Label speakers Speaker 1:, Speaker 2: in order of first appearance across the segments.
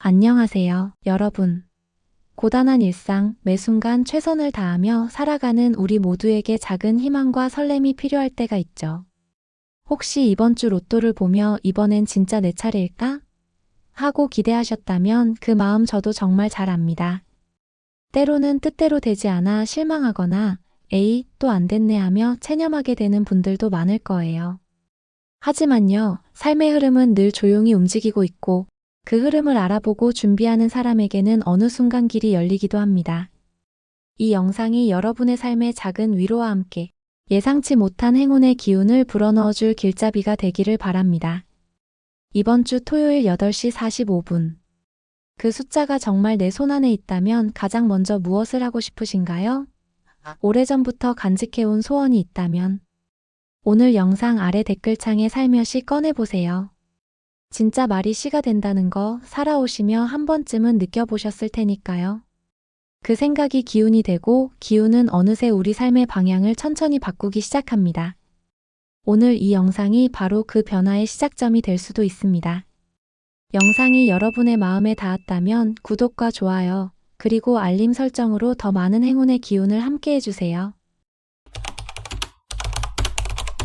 Speaker 1: 안녕하세요, 여러분. 고단한 일상, 매 순간 최선을 다하며 살아가는 우리 모두에게 작은 희망과 설렘이 필요할 때가 있죠. 혹시 이번 주 로또를 보며 이번엔 진짜 내 차례일까? 하고 기대하셨다면 그 마음 저도 정말 잘 압니다. 때로는 뜻대로 되지 않아 실망하거나 에이, 또 안 됐네 하며 체념하게 되는 분들도 많을 거예요. 하지만요, 삶의 흐름은 늘 조용히 움직이고 있고 그 흐름을 알아보고 준비하는 사람에게는 어느 순간 길이 열리기도 합니다. 이 영상이 여러분의 삶에 작은 위로와 함께 예상치 못한 행운의 기운을 불어넣어줄 길잡이가 되기를 바랍니다. 이번 주 토요일 8시 45분. 그 숫자가 정말 내 손안에 있다면 가장 먼저 무엇을 하고 싶으신가요? 오래전부터 간직해온 소원이 있다면 오늘 영상 아래 댓글창에 살며시 꺼내보세요. 진짜 말이 씨가 된다는 거 살아오시며 한 번쯤은 느껴보셨을 테니까요. 그 생각이 기운이 되고 기운은 어느새 우리 삶의 방향을 천천히 바꾸기 시작합니다. 오늘 이 영상이 바로 그 변화의 시작점이 될 수도 있습니다. 영상이 여러분의 마음에 닿았다면 구독과 좋아요, 그리고 알림 설정으로 더 많은 행운의 기운을 함께 해주세요.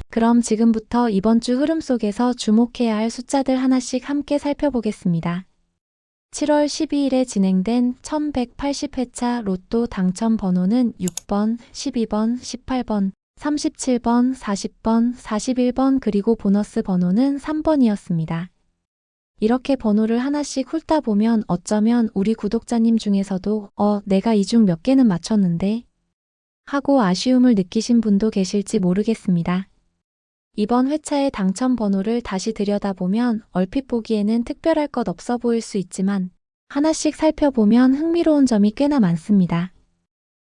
Speaker 1: 그럼 지금부터 이번 주 흐름 속에서 주목해야 할 숫자들 하나씩 함께 살펴보겠습니다. 7월 12일에 진행된 1180회차 로또 당첨 번호는 6번, 12번, 18번, 37번, 40번, 41번 그리고 보너스 번호는 3번이었습니다. 이렇게 번호를 하나씩 훑다 보면 어쩌면 우리 구독자님 중에서도 내가 이 중 몇 개는 맞췄는데 하고 아쉬움을 느끼신 분도 계실지 모르겠습니다. 이번 회차의 당첨 번호를 다시 들여다보면 얼핏 보기에는 특별할 것 없어 보일 수 있지만 하나씩 살펴보면 흥미로운 점이 꽤나 많습니다.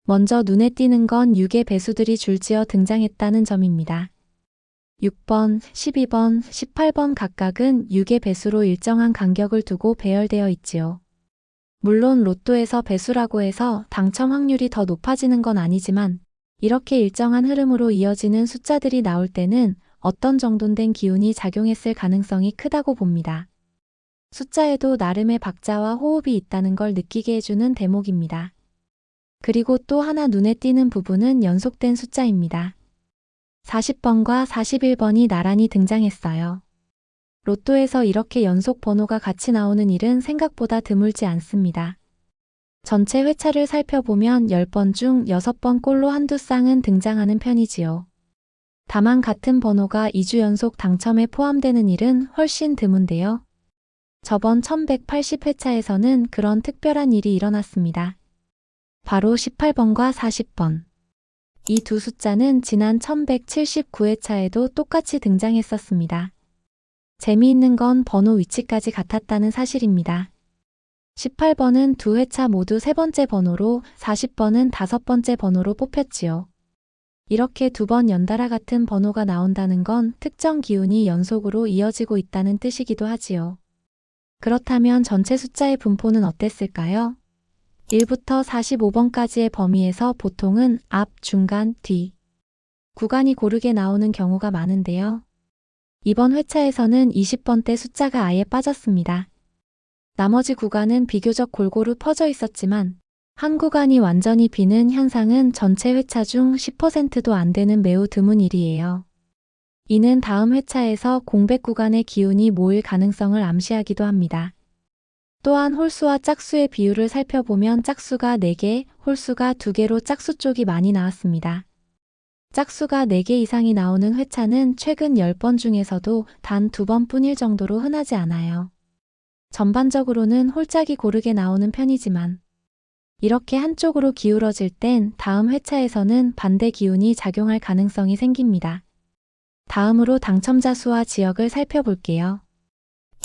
Speaker 1: 먼저 눈에 띄는 건 6의 배수들이 줄지어 등장했다는 점입니다. 6번, 12번, 18번 각각은 6의 배수로 일정한 간격을 두고 배열되어 있지요. 물론 로또에서 배수라고 해서 당첨 확률이 더 높아지는 건 아니지만 이렇게 일정한 흐름으로 이어지는 숫자들이 나올 때는 어떤 정돈 된 기운이 작용했을 가능성이 크다고 봅니다. 숫자에도 나름의 박자와 호흡이 있다는 걸 느끼게 해주는 대목입니다. 그리고 또 하나 눈에 띄는 부분은 연속된 숫자입니다. 40번과 41번이 나란히 등장했어요. 로또에서 이렇게 연속 번호가 같이 나오는 일은 생각보다 드물지 않습니다. 전체 회차를 살펴보면 10번 중 6번 꼴로 한두 쌍은 등장하는 편이지요. 다만 같은 번호가 2주 연속 당첨에 포함되는 일은 훨씬 드문데요. 저번 1180회차에서는 그런 특별한 일이 일어났습니다. 바로 18번과 40번. 이 두 숫자는 지난 1179회차에도 똑같이 등장했었습니다. 재미있는 건 번호 위치까지 같았다는 사실입니다. 18번은 두 회차 모두 세 번째 번호로 40번은 다섯 번째 번호로 뽑혔지요. 이렇게 두 번 연달아 같은 번호가 나온다는 건 특정 기운이 연속으로 이어지고 있다는 뜻이기도 하지요. 그렇다면 전체 숫자의 분포는 어땠을까요? 1부터 45번까지의 범위에서 보통은 앞, 중간, 뒤 구간이 고르게 나오는 경우가 많은데요. 이번 회차에서는 20번대 숫자가 아예 빠졌습니다. 나머지 구간은 비교적 골고루 퍼져 있었지만 한 구간이 완전히 비는 현상은 전체 회차 중 10%도 안 되는 매우 드문 일이에요. 이는 다음 회차에서 공백 구간의 기운이 모일 가능성을 암시하기도 합니다. 또한 홀수와 짝수의 비율을 살펴보면 짝수가 4개, 홀수가 2개로 짝수 쪽이 많이 나왔습니다. 짝수가 4개 이상이 나오는 회차는 최근 10번 중에서도 단 2번뿐일 정도로 흔하지 않아요. 전반적으로는 홀짝이 고르게 나오는 편이지만 이렇게 한쪽으로 기울어질 땐 다음 회차에서는 반대 기운이 작용할 가능성이 생깁니다. 다음으로 당첨자 수와 지역을 살펴볼게요.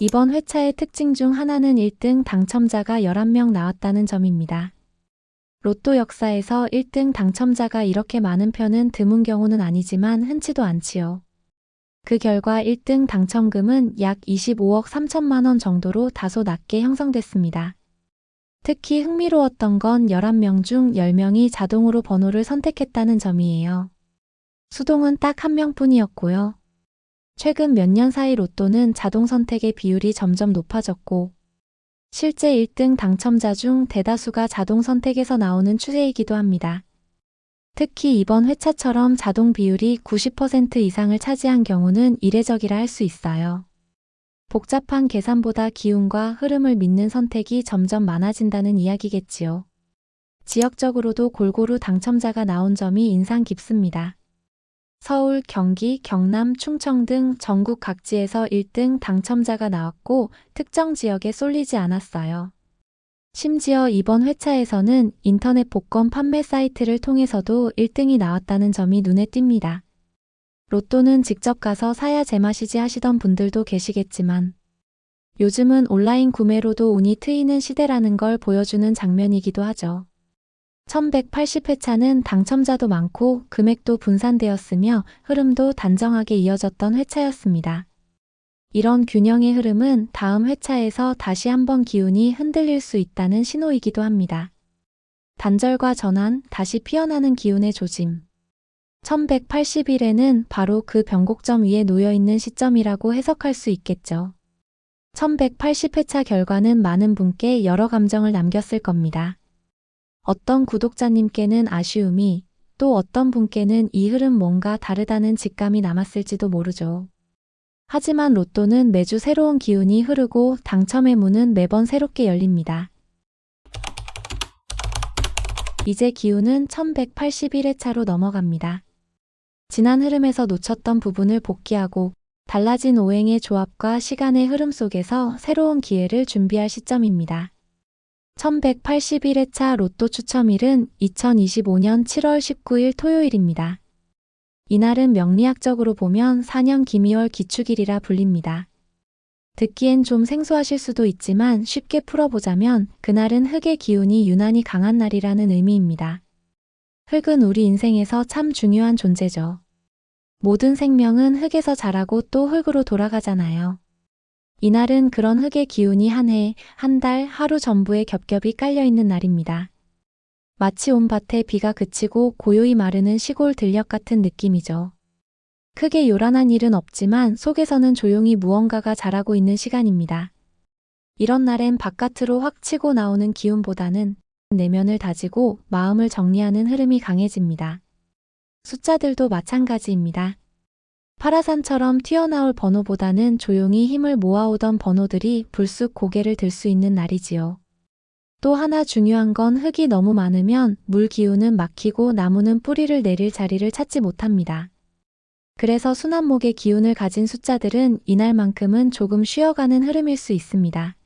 Speaker 1: 이번 회차의 특징 중 하나는 1등 당첨자가 11명 나왔다는 점입니다. 로또 역사에서 1등 당첨자가 이렇게 많은 편은 드문 경우는 아니지만 흔치도 않지요. 그 결과 1등 당첨금은 약 25억 3천만 원 정도로 다소 낮게 형성됐습니다. 특히 흥미로웠던 건 11명 중 10명이 자동으로 번호를 선택했다는 점이에요. 수동은 딱 1명뿐이었고요. 최근 몇 년 사이 로또는 자동 선택의 비율이 점점 높아졌고 실제 1등 당첨자 중 대다수가 자동 선택에서 나오는 추세이기도 합니다. 특히 이번 회차처럼 자동 비율이 90% 이상을 차지한 경우는 이례적이라 할 수 있어요. 복잡한 계산보다 기운과 흐름을 믿는 선택이 점점 많아진다는 이야기겠지요. 지역적으로도 골고루 당첨자가 나온 점이 인상 깊습니다. 서울, 경기, 경남, 충청 등 전국 각지에서 1등 당첨자가 나왔고 특정 지역에 쏠리지 않았어요. 심지어 이번 회차에서는 인터넷 복권 판매 사이트를 통해서도 1등이 나왔다는 점이 눈에 띕니다. 로또는 직접 가서 사야 제맛이지 하시던 분들도 계시겠지만 요즘은 온라인 구매로도 운이 트이는 시대라는 걸 보여주는 장면이기도 하죠. 1180회차는 당첨자도 많고 금액도 분산되었으며 흐름도 단정하게 이어졌던 회차였습니다. 이런 균형의 흐름은 다음 회차에서 다시 한번 기운이 흔들릴 수 있다는 신호이기도 합니다. 단절과 전환, 다시 피어나는 기운의 조짐. 1181회는 바로 그 변곡점 위에 놓여있는 시점이라고 해석할 수 있겠죠. 1180회차 결과는 많은 분께 여러 감정을 남겼을 겁니다. 어떤 구독자님께는 아쉬움이, 또 어떤 분께는 이 흐름 뭔가 다르다는 직감이 남았을지도 모르죠. 하지만 로또는 매주 새로운 기운이 흐르고 당첨의 문은 매번 새롭게 열립니다. 이제 기운은 1181회차로 넘어갑니다. 지난 흐름에서 놓쳤던 부분을 복귀하고 달라진 오행의 조합과 시간의 흐름 속에서 새로운 기회를 준비할 시점입니다. 1181회차 로또 추첨일은 2025년 7월 19일 토요일입니다. 이날은 명리학적으로 보면 4년 기미월 기축일이라 불립니다. 듣기엔 좀 생소하실 수도 있지만 쉽게 풀어보자면 그날은 흙의 기운이 유난히 강한 날이라는 의미입니다. 흙은 우리 인생에서 참 중요한 존재죠. 모든 생명은 흙에서 자라고 또 흙으로 돌아가잖아요. 이날은 그런 흙의 기운이 한 해, 한 달, 하루 전부에 겹겹이 깔려있는 날입니다. 마치 온 밭에 비가 그치고 고요히 마르는 시골 들녘 같은 느낌이죠. 크게 요란한 일은 없지만 속에서는 조용히 무언가가 자라고 있는 시간입니다. 이런 날엔 바깥으로 확 치고 나오는 기운보다는 내면을 다지고 마음을 정리하는 흐름이 강해집니다. 숫자들도 마찬가지입니다. 파라산처럼 튀어나올 번호보다는 조용히 힘을 모아오던 번호들이 불쑥 고개를 들 수 있는 날이지요. 또 하나 중요한 건 흙이 너무 많으면 물 기운은 막히고 나무는 뿌리를 내릴 자리를 찾지 못합니다. 그래서 순환목의 기운을 가진 숫자들은 이날만큼은 조금 쉬어가는 흐름일 수 있습니다.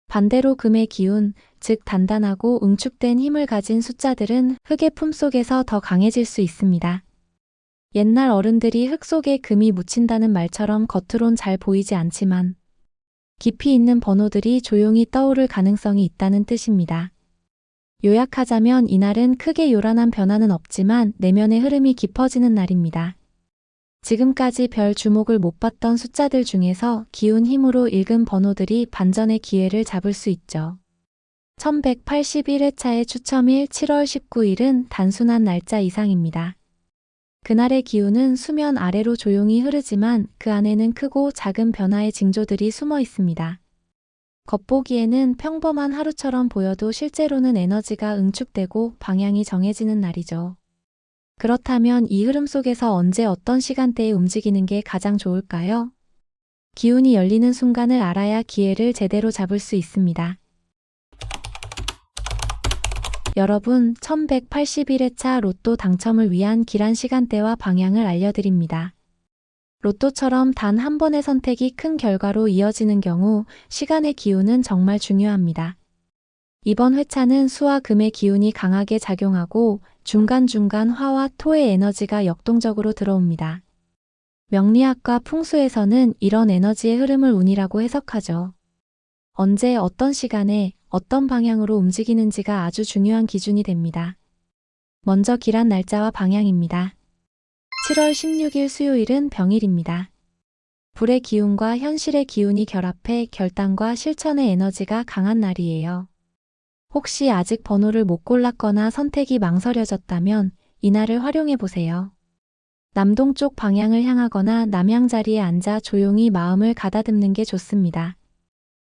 Speaker 1: 반대로 금의 기운, 즉 단단하고 응축된 힘을 가진 숫자들은 흙의 품속에서 더 강해질 수 있습니다. 옛날 어른들이 흙 속에 금이 묻힌다는 말처럼 겉으론 잘 보이지 않지만 깊이 있는 번호들이 조용히 떠오를 가능성이 있다는 뜻입니다. 요약하자면 이날은 크게 요란한 변화는 없지만 내면의 흐름이 깊어지는 날입니다. 지금까지 별 주목을 못 받던 숫자들 중에서 기운 힘으로 읽은 번호들이 반전의 기회를 잡을 수 있죠. 1181회차의 추첨일 7월 19일은 단순한 날짜 이상입니다. 그날의 기운은 수면 아래로 조용히 흐르지만 그 안에는 크고 작은 변화의 징조들이 숨어 있습니다. 겉보기에는 평범한 하루처럼 보여도 실제로는 에너지가 응축되고 방향이 정해지는 날이죠. 그렇다면 이 흐름 속에서 언제 어떤 시간대에 움직이는 게 가장 좋을까요? 기운이 열리는 순간을 알아야 기회를 제대로 잡을 수 있습니다. 여러분, 1181회차 로또 당첨을 위한 길한 시간대와 방향을 알려드립니다. 로또처럼 단 한 번의 선택이 큰 결과로 이어지는 경우 시간의 기운은 정말 중요합니다. 이번 회차는 수와 금의 기운이 강하게 작용하고 중간중간 화와 토의 에너지가 역동적으로 들어옵니다. 명리학과 풍수에서는 이런 에너지의 흐름을 운이라고 해석하죠. 언제 어떤 시간에 어떤 방향으로 움직이는지가 아주 중요한 기준이 됩니다. 먼저 길한 날짜와 방향입니다. 7월 16일 수요일은 병일입니다. 불의 기운과 현실의 기운이 결합해 결단과 실천의 에너지가 강한 날이에요. 혹시 아직 번호를 못 골랐거나 선택이 망설여졌다면 이날을 활용해 보세요. 남동쪽 방향을 향하거나 남향 자리에 앉아 조용히 마음을 가다듬는 게 좋습니다.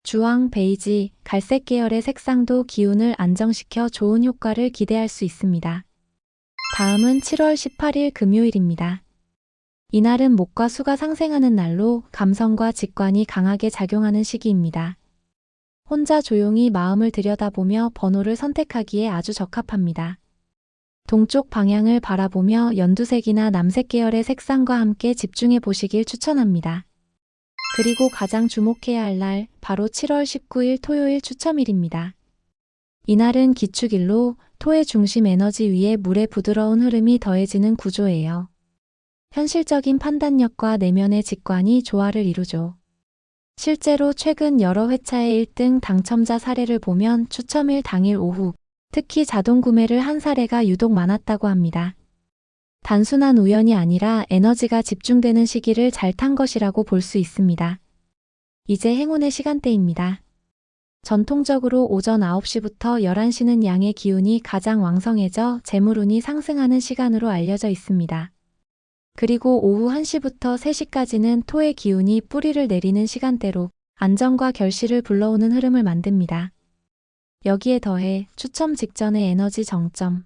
Speaker 1: 주황, 베이지, 갈색 계열의 색상도 기운을 안정시켜 좋은 효과를 기대할 수 있습니다. 다음은 7월 18일 금요일입니다. 이날은 목과 수가 상생하는 날로 감성과 직관이 강하게 작용하는 시기입니다. 혼자 조용히 마음을 들여다보며 번호를 선택하기에 아주 적합합니다. 동쪽 방향을 바라보며 연두색이나 남색 계열의 색상과 함께 집중해 보시길 추천합니다. 그리고 가장 주목해야 할 날, 바로 7월 19일 토요일 추첨일입니다. 이날은 기축일로 토의 중심 에너지 위에 물의 부드러운 흐름이 더해지는 구조예요. 현실적인 판단력과 내면의 직관이 조화를 이루죠. 실제로 최근 여러 회차의 1등 당첨자 사례를 보면 추첨일 당일 오후, 특히 자동 구매를 한 사례가 유독 많았다고 합니다. 단순한 우연이 아니라 에너지가 집중되는 시기를 잘 탄 것이라고 볼 수 있습니다. 이제 행운의 시간대입니다. 전통적으로 오전 9시부터 11시는 양의 기운이 가장 왕성해져 재물운이 상승하는 시간으로 알려져 있습니다. 그리고 오후 1시부터 3시까지는 토의 기운이 뿌리를 내리는 시간대로 안정과 결실을 불러오는 흐름을 만듭니다. 여기에 더해 추첨 직전의 에너지 정점,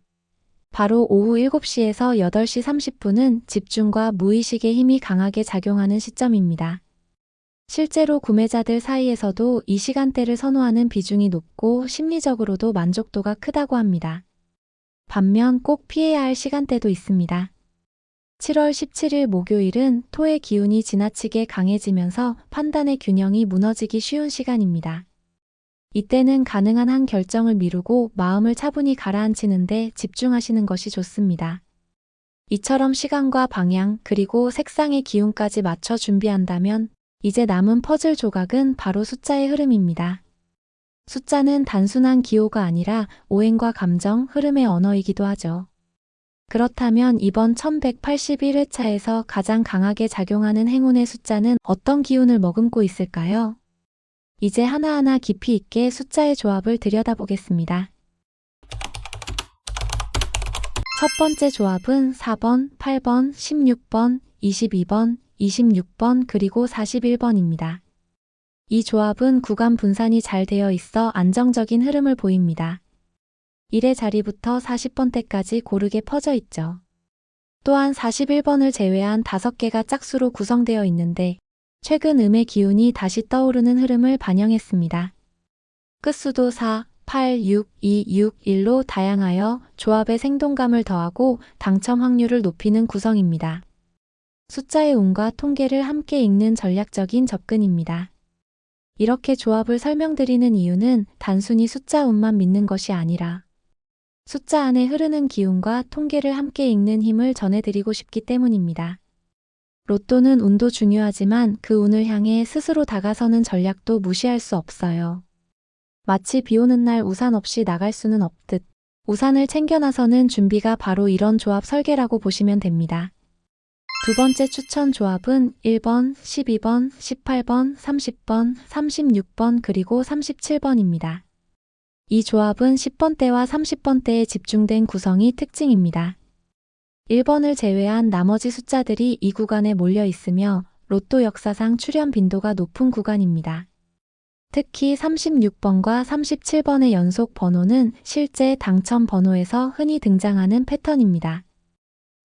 Speaker 1: 바로 오후 7시에서 8시 30분은 집중과 무의식의 힘이 강하게 작용하는 시점입니다. 실제로 구매자들 사이에서도 이 시간대를 선호하는 비중이 높고 심리적으로도 만족도가 크다고 합니다. 반면 꼭 피해야 할 시간대도 있습니다. 7월 17일 목요일은 토의 기운이 지나치게 강해지면서 판단의 균형이 무너지기 쉬운 시간입니다. 이때는 가능한 한 결정을 미루고 마음을 차분히 가라앉히는데 집중하시는 것이 좋습니다. 이처럼 시간과 방향 그리고 색상의 기운까지 맞춰 준비한다면 이제 남은 퍼즐 조각은 바로 숫자의 흐름입니다. 숫자는 단순한 기호가 아니라 오행과 감정, 흐름의 언어이기도 하죠. 그렇다면 이번 1181회차에서 가장 강하게 작용하는 행운의 숫자는 어떤 기운을 머금고 있을까요? 이제 하나하나 깊이 있게 숫자의 조합을 들여다보겠습니다. 첫 번째 조합은 4번, 8번, 16번, 22번, 26번 그리고 41번입니다. 이 조합은 구간 분산이 잘 되어 있어 안정적인 흐름을 보입니다. 1의 자리부터 40번대까지 고르게 퍼져 있죠. 또한 41번을 제외한 5개가 짝수로 구성되어 있는데 최근 음의 기운이 다시 떠오르는 흐름을 반영했습니다. 끝수도 4, 8, 6, 2, 6, 1로 다양하여 조합의 생동감을 더하고 당첨 확률을 높이는 구성입니다. 숫자의 운과 통계를 함께 읽는 전략적인 접근입니다. 이렇게 조합을 설명드리는 이유는 단순히 숫자 운만 믿는 것이 아니라 숫자 안에 흐르는 기운과 통계를 함께 읽는 힘을 전해드리고 싶기 때문입니다. 로또는 운도 중요하지만 그 운을 향해 스스로 다가서는 전략도 무시할 수 없어요. 마치 비 오는 날 우산 없이 나갈 수는 없듯 우산을 챙겨 나서는 준비가 바로 이런 조합 설계라고 보시면 됩니다. 두 번째 추천 조합은 1번, 12번, 18번, 30번, 36번 그리고 37번입니다. 이 조합은 10번대와 30번대에 집중된 구성이 특징입니다. 1번을 제외한 나머지 숫자들이 이 구간에 몰려 있으며 로또 역사상 출현 빈도가 높은 구간입니다. 특히 36번과 37번의 연속 번호는 실제 당첨 번호에서 흔히 등장하는 패턴입니다.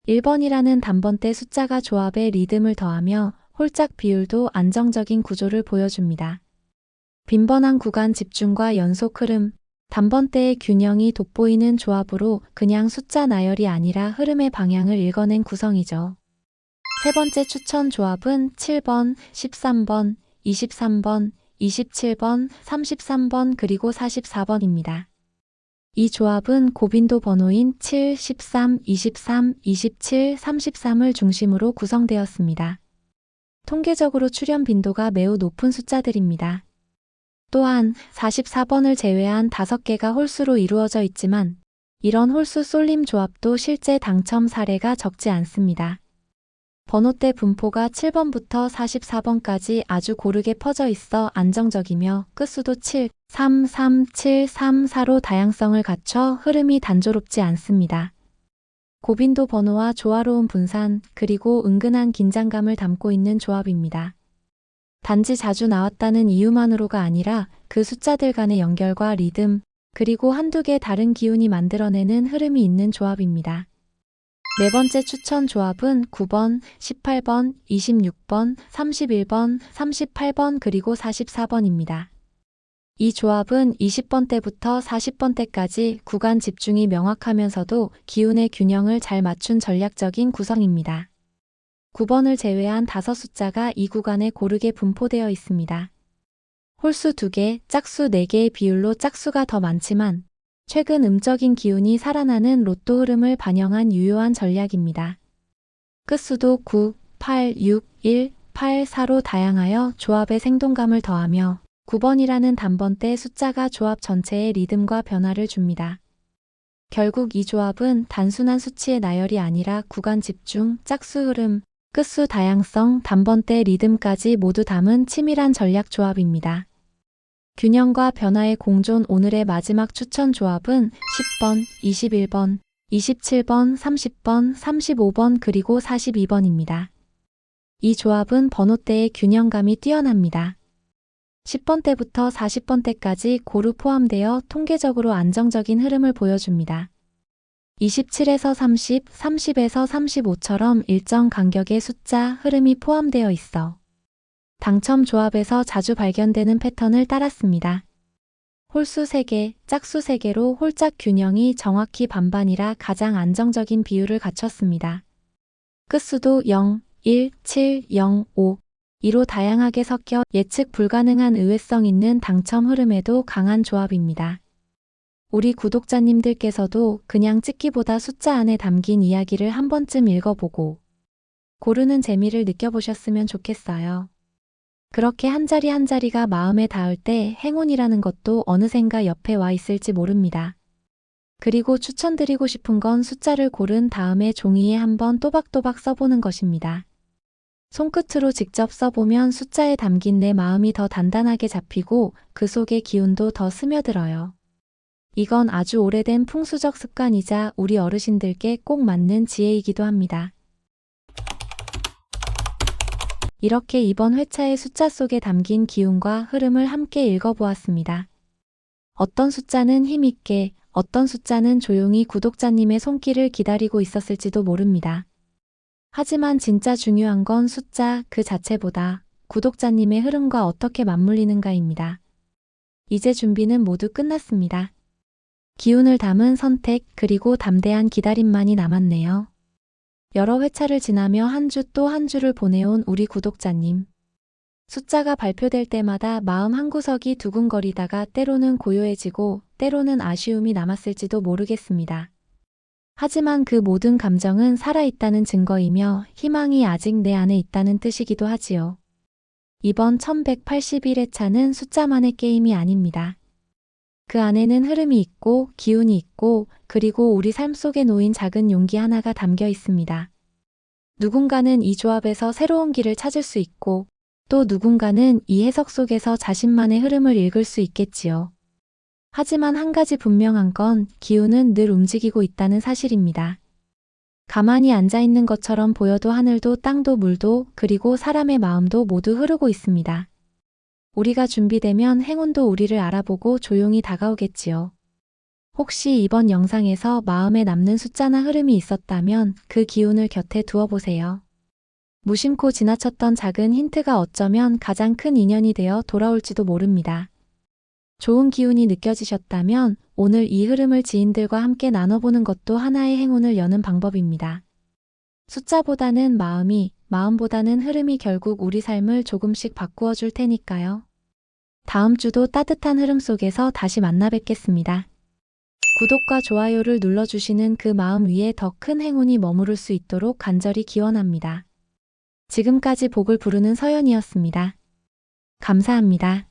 Speaker 1: 1번이라는 단번대 숫자가 조합에 리듬을 더하며 홀짝 비율도 안정적인 구조를 보여줍니다. 빈번한 구간 집중과 연속 흐름, 단번대의 균형이 돋보이는 조합으로 그냥 숫자 나열이 아니라 흐름의 방향을 읽어낸 구성이죠. 세 번째 추천 조합은 7번, 13번, 23번, 27번, 33번 그리고 44번입니다. 이 조합은 고빈도 번호인 7, 13, 23, 27, 33을 중심으로 구성되었습니다. 통계적으로 출현 빈도가 매우 높은 숫자들입니다. 또한 44번을 제외한 5개가 홀수로 이루어져 있지만 이런 홀수 쏠림 조합도 실제 당첨 사례가 적지 않습니다. 번호대 분포가 7번부터 44번까지 아주 고르게 퍼져 있어 안정적이며 끝수도 7, 3, 3, 7, 3, 4로 다양성을 갖춰 흐름이 단조롭지 않습니다. 고빈도 번호와 조화로운 분산 그리고 은근한 긴장감을 담고 있는 조합입니다. 단지 자주 나왔다는 이유만으로가 아니라 그 숫자들 간의 연결과 리듬, 그리고 한두 개 다른 기운이 만들어내는 흐름이 있는 조합입니다. 네 번째 추천 조합은 9번, 18번, 26번, 31번, 38번 그리고 44번입니다. 이 조합은 20번 때부터 40번 때까지 구간 집중이 명확하면서도 기운의 균형을 잘 맞춘 전략적인 구성입니다. 9번을 제외한 5숫자가 이 구간에 고르게 분포되어 있습니다. 홀수 2개, 짝수 4개의 비율로 짝수가 더 많지만 최근 음적인 기운이 살아나는 로또 흐름을 반영한 유효한 전략입니다. 끝수도 9, 8, 6, 1, 8, 4로 다양하여 조합의 생동감을 더하며 9번이라는 단번대 숫자가 조합 전체에 리듬과 변화를 줍니다. 결국 이 조합은 단순한 수치의 나열이 아니라 구간 집중, 짝수 흐름, 끝수 다양성, 단번대 리듬까지 모두 담은 치밀한 전략 조합입니다. 균형과 변화의 공존. 오늘의 마지막 추천 조합은 10번, 21번, 27번, 30번, 35번 그리고 42번입니다. 이 조합은 번호대의 균형감이 뛰어납니다. 10번 때부터 40번 때까지 고루 포함되어 통계적으로 안정적인 흐름을 보여줍니다. 27에서 30, 30에서 35처럼 일정 간격의 숫자, 흐름이 포함되어 있어 당첨 조합에서 자주 발견되는 패턴을 따랐습니다. 홀수 3개, 짝수 3개로 홀짝 균형이 정확히 반반이라 가장 안정적인 비율을 갖췄습니다. 끝수도 0, 1, 7, 0, 5, 2로 다양하게 섞여 예측 불가능한 의외성 있는 당첨 흐름에도 강한 조합입니다. 우리 구독자님들께서도 그냥 찍기보다 숫자 안에 담긴 이야기를 한 번쯤 읽어보고 고르는 재미를 느껴보셨으면 좋겠어요. 그렇게 한 자리 한 자리가 마음에 닿을 때 행운이라는 것도 어느샌가 옆에 와 있을지 모릅니다. 그리고 추천드리고 싶은 건 숫자를 고른 다음에 종이에 한번 또박또박 써보는 것입니다. 손끝으로 직접 써보면 숫자에 담긴 내 마음이 더 단단하게 잡히고 그 속의 기운도 더 스며들어요. 이건 아주 오래된 풍수적 습관이자 우리 어르신들께 꼭 맞는 지혜이기도 합니다. 이렇게 이번 회차의 숫자 속에 담긴 기운과 흐름을 함께 읽어보았습니다. 어떤 숫자는 힘있게, 어떤 숫자는 조용히 구독자님의 손길을 기다리고 있었을지도 모릅니다. 하지만 진짜 중요한 건 숫자 그 자체보다 구독자님의 흐름과 어떻게 맞물리는가입니다. 이제 준비는 모두 끝났습니다. 기운을 담은 선택 그리고 담대한 기다림만이 남았네요. 여러 회차를 지나며 한 주 또 한 주를 보내온 우리 구독자님. 숫자가 발표될 때마다 마음 한구석이 두근거리다가 때로는 고요해지고 때로는 아쉬움이 남았을지도 모르겠습니다. 하지만 그 모든 감정은 살아있다는 증거이며 희망이 아직 내 안에 있다는 뜻이기도 하지요. 이번 1181회차는 숫자만의 게임이 아닙니다. 그 안에는 흐름이 있고 기운이 있고 그리고 우리 삶 속에 놓인 작은 용기 하나가 담겨 있습니다. 누군가는 이 조합에서 새로운 길을 찾을 수 있고 또 누군가는 이 해석 속에서 자신만의 흐름을 읽을 수 있겠지요. 하지만 한 가지 분명한 건 기운은 늘 움직이고 있다는 사실입니다. 가만히 앉아있는 것처럼 보여도 하늘도 땅도 물도 그리고 사람의 마음도 모두 흐르고 있습니다. 우리가 준비되면 행운도 우리를 알아보고 조용히 다가오겠지요. 혹시 이번 영상에서 마음에 남는 숫자나 흐름이 있었다면 그 기운을 곁에 두어보세요. 무심코 지나쳤던 작은 힌트가 어쩌면 가장 큰 인연이 되어 돌아올지도 모릅니다. 좋은 기운이 느껴지셨다면 오늘 이 흐름을 지인들과 함께 나눠보는 것도 하나의 행운을 여는 방법입니다. 숫자보다는 마음이, 마음보다는 흐름이 결국 우리 삶을 조금씩 바꾸어 줄 테니까요. 다음 주도 따뜻한 흐름 속에서 다시 만나 뵙겠습니다. 구독과 좋아요를 눌러주시는 그 마음 위에 더 큰 행운이 머무를 수 있도록 간절히 기원합니다. 지금까지 복을 부르는 서연이었습니다. 감사합니다.